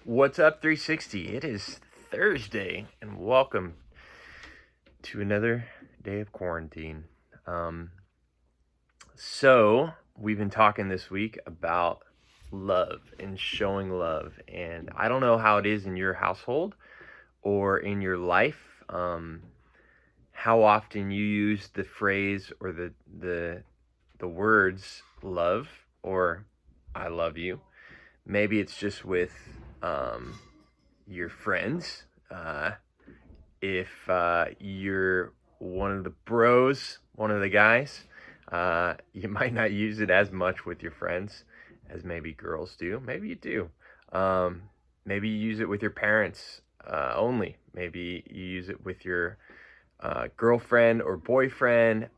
What's up, 360? It is Thursday, and welcome to another day of quarantine. Um, so, we've been talking this week about love and showing love, and I don't know how it is in your household or in your life, how often you use the phrase or the words love or I love you. Maybe it's just with um, your friends. If you're one of the bros, one of the guys, you might not use it as much with your friends as maybe girls do. Maybe you do. Um, Maybe you use it with your parents only. Maybe you use it with your girlfriend or boyfriend.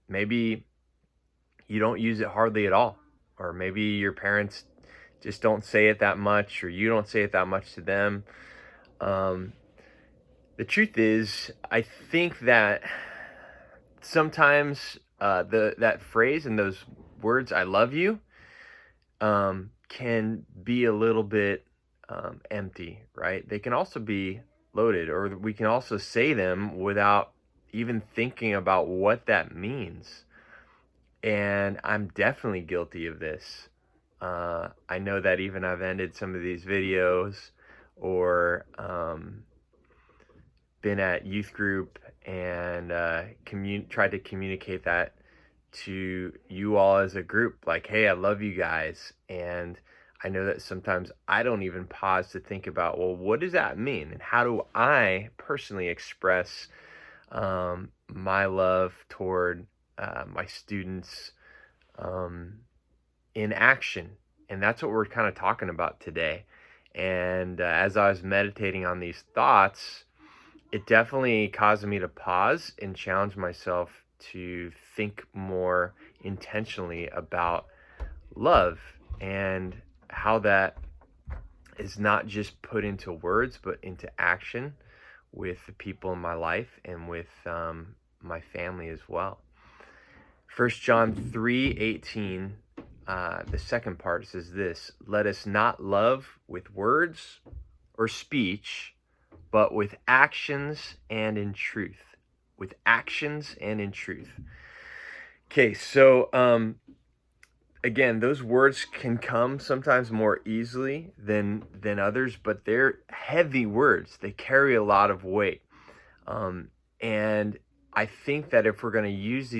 Maybe you don't use it hardly at all. Or maybe your parents just don't say it that much, or you don't say it that much to them. Um, the truth is, I think that sometimes that phrase and those words "I love you" can be a little bit empty, right? They can also be loaded, or we can also say them without even thinking about what that means. And I'm definitely guilty of this. I know that even I've ended some of these videos or been at youth group and tried to communicate that to you all as a group, like, hey, I love you guys. And I know that sometimes I don't even pause to think about, well, what does that mean? And how do I personally express my love toward my students in action? And that's what we're kind of talking about today. And as I was meditating on these thoughts, it definitely caused me to pause and challenge myself to think more intentionally about love and how that is not just put into words but into action with the people in my life and with my family as well. 1 John 3:18, the second part says this: let us not love with words or speech, but with actions and in truth. With actions and in truth. Okay, so again, those words can come sometimes more easily than others, but they're heavy words. They carry a lot of weight, and I think that if we're going to use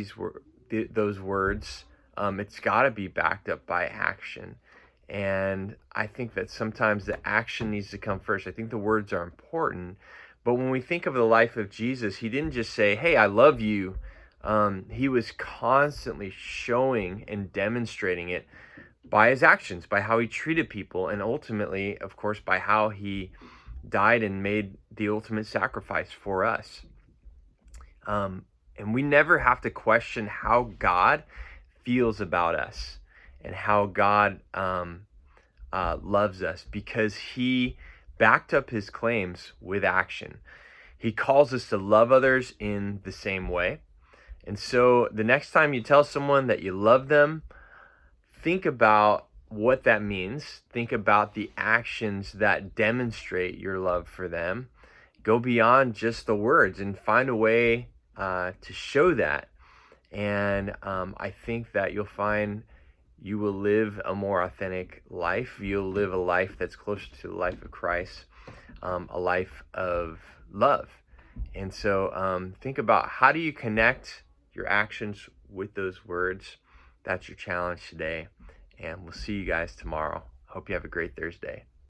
those words, it's got to be backed up by action. And I think that sometimes the action needs to come first. I think the words are important, but when we think of the life of Jesus, he didn't just say, hey, I love you. He was constantly showing and demonstrating it by his actions, by how he treated people, and ultimately, of course, by how he died and made the ultimate sacrifice for us. And we never have to question how God feels about us and how God loves us, because he backed up his claims with action. He calls us to love others in the same way. And so the next time you tell someone that you love them, think about what that means. Think about the actions that demonstrate your love for them. Go beyond just the words and find a way to show that. And I think that you'll find you will live a more authentic life. You'll live a life that's closer to the life of Christ, a life of love. And so think about, how do you connect your actions with those words? That's your challenge today. And we'll see you guys tomorrow. Hope you have a great Thursday.